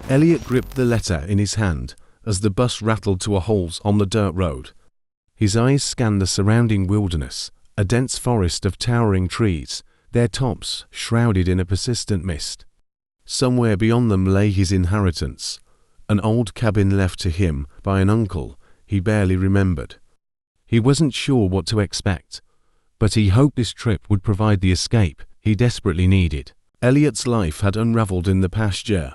Elliot gripped the letter in his hand as the bus rattled to a halt on the dirt road. His eyes scanned the surrounding wilderness, a dense forest of towering trees, their tops shrouded in a persistent mist. Somewhere beyond them lay his inheritance, an old cabin left to him by an uncle he barely remembered. He wasn't sure what to expect, but he hoped this trip would provide the escape he desperately needed. Elliot's life had unraveled in the past year.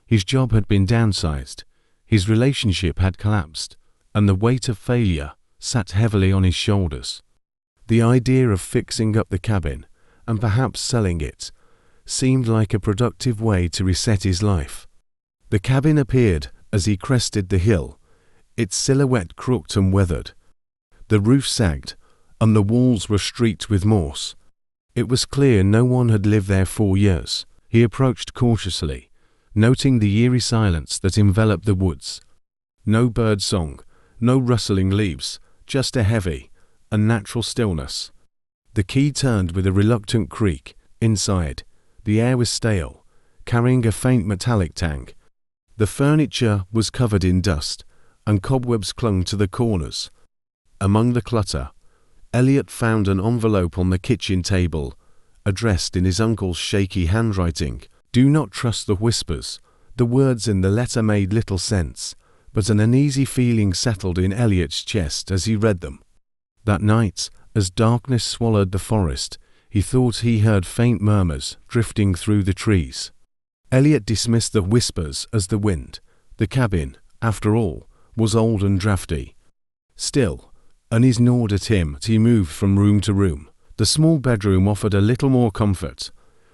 His job had been downsized, his relationship had collapsed, and the weight of failure sat heavily on his shoulders. The idea of fixing up the cabin, and perhaps selling it, seemed like a productive way to reset his life. The cabin appeared as he crested the hill, its silhouette crooked and weathered. The roof sagged, and the walls were streaked with moss. It was clear no one had lived there for years. He approached cautiously, noting the eerie silence that enveloped the woods. No bird song, no rustling leaves, just a heavy, unnatural stillness. The key turned with a reluctant creak. Inside, the air was stale, carrying a faint metallic tang. The furniture was covered in dust, and cobwebs clung to the corners. Among the clutter, Elliot found an envelope on the kitchen table, addressed in his uncle's shaky handwriting. "Do not trust the whispers." The words in the letter made little sense, but an uneasy feeling settled in Elliot's chest as he read them. That night, as darkness swallowed the forest, he thought he heard faint murmurs drifting through the trees. Elliot dismissed the whispers as the wind. The cabin, after all, was old and drafty. Still, unease gnawed at him as he moved from room to room. The small bedroom offered a little more comfort,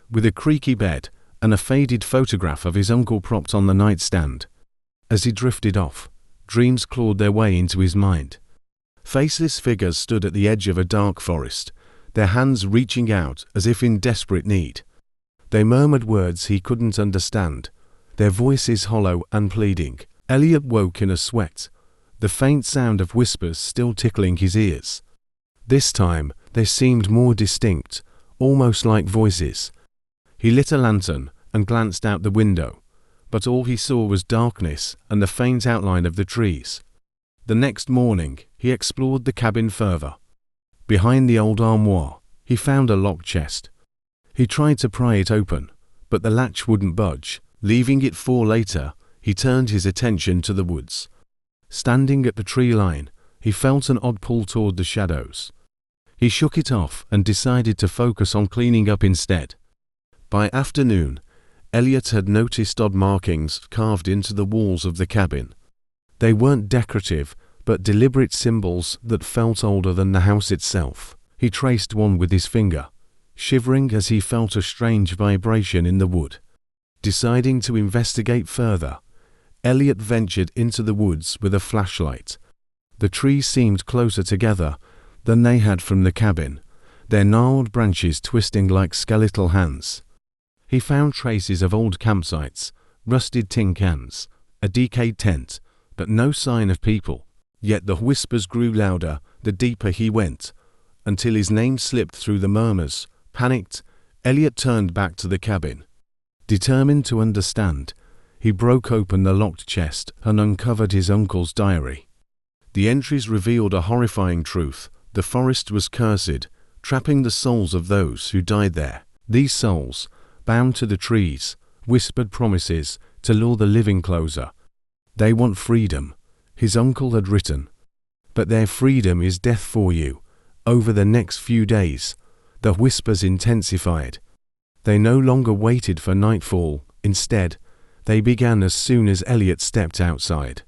with a creaky bed and a faded photograph of his uncle propped on the nightstand. As he drifted off, dreams clawed their way into his mind. Faceless figures stood at the edge of a dark forest, their hands reaching out as if in desperate need. They murmured words he couldn't understand, their voices hollow and pleading. Elliot woke in a sweat, the faint sound of whispers still tickling his ears. This time, they seemed more distinct, almost like voices. He lit a lantern and glanced out the window, but all he saw was darkness and the faint outline of the trees. The next morning, he explored the cabin further. Behind the old armoire, he found a locked chest. He tried to pry it open, but the latch wouldn't budge. Leaving it for later, he turned his attention to the woods. Standing at the tree line, he felt an odd pull toward the shadows. He shook it off and decided to focus on cleaning up instead. By afternoon, Elliot had noticed odd markings carved into the walls of the cabin. They weren't decorative, but deliberate symbols that felt older than the house itself. He traced one with his finger, shivering as he felt a strange vibration in the wood. Deciding to investigate further, Elliot ventured into the woods with a flashlight. The trees seemed closer together than they had from the cabin, their gnarled branches twisting like skeletal hands. He found traces of old campsites, rusted tin cans, a decayed tent, but no sign of people. Yet the whispers grew louder the deeper he went, until his name slipped through the murmurs. Panicked, Elliot turned back to the cabin. Determined to understand, he broke open the locked chest and uncovered his uncle's diary. The entries revealed a horrifying truth. The forest was cursed, trapping the souls of those who died there. These souls, bound to the trees, whispered promises to lure the living closer. "They want freedom," his uncle had written. "But their freedom is death for you." Over the next few days, the whispers intensified. They no longer waited for nightfall. Instead, they began as soon as Elliot stepped outside.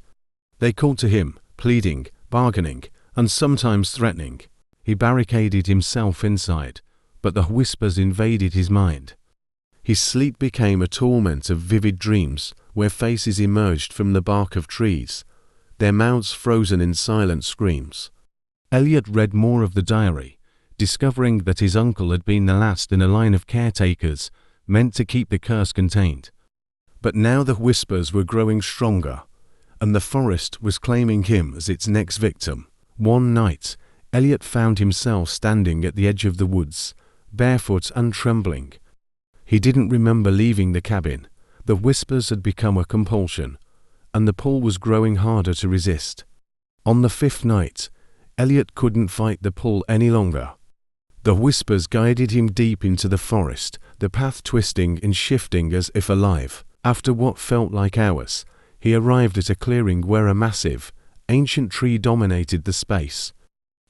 They called to him, pleading, bargaining, and sometimes threatening. He barricaded himself inside, but the whispers invaded his mind. His sleep became a torment of vivid dreams where faces emerged from the bark of trees, their mouths frozen in silent screams. Elliot read more of the diary, discovering that his uncle had been the last in a line of caretakers meant to keep the curse contained. But now the whispers were growing stronger, and the forest was claiming him as its next victim. One night, Elliot found himself standing at the edge of the woods, barefoot and trembling. He didn't remember leaving the cabin, The whispers had become a compulsion, and the pull was growing harder to resist. On the fifth night, Elliot couldn't fight the pull any longer. The whispers guided him deep into the forest, the path twisting and shifting as if alive. After what felt like hours, he arrived at a clearing where a massive, ancient tree dominated the space.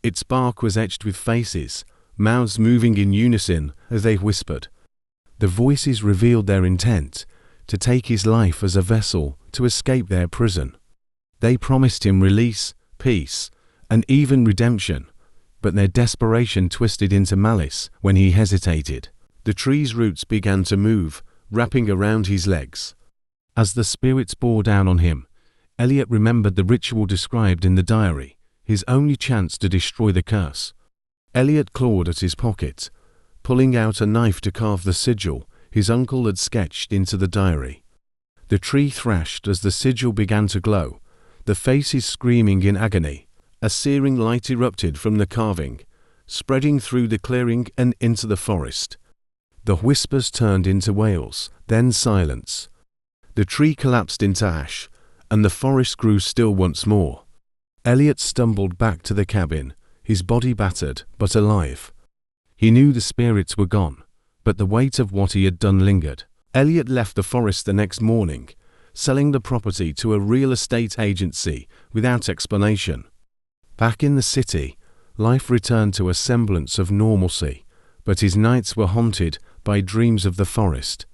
Its bark was etched with faces, mouths moving in unison as they whispered. The voices revealed their intent, to take his life as a vessel to escape their prison. They promised him release, peace, and even redemption, but their desperation twisted into malice when he hesitated. The tree's roots began to move, wrapping around his legs. As the spirits bore down on him, Elliot remembered the ritual described in the diary, his only chance to destroy the curse. Elliot clawed at his pocket, pulling out a knife to carve the sigil his uncle had sketched into the diary. The tree thrashed as the sigil began to glow, the faces screaming in agony. A searing light erupted from the carving, spreading through the clearing and into the forest. The whispers turned into wails, then silence. The tree collapsed into ash, and the forest grew still once more. Elliot stumbled back to the cabin, his body battered but alive. He knew the spirits were gone, but the weight of what he had done lingered. Elliot left the forest the next morning, selling the property to a real estate agency without explanation. Back in the city, life returned to a semblance of normalcy, but his nights were haunted by dreams of the forest.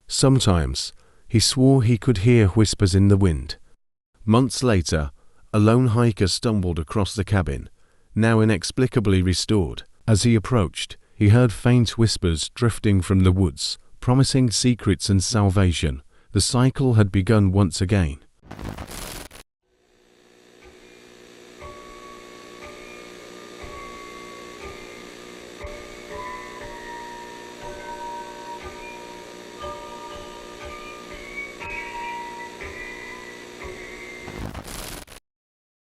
Sometimes, he swore he could hear whispers in the wind. Months later, a lone hiker stumbled across the cabin, now inexplicably restored. As he approached, he heard faint whispers drifting from the woods, promising secrets and salvation. The cycle had begun once again.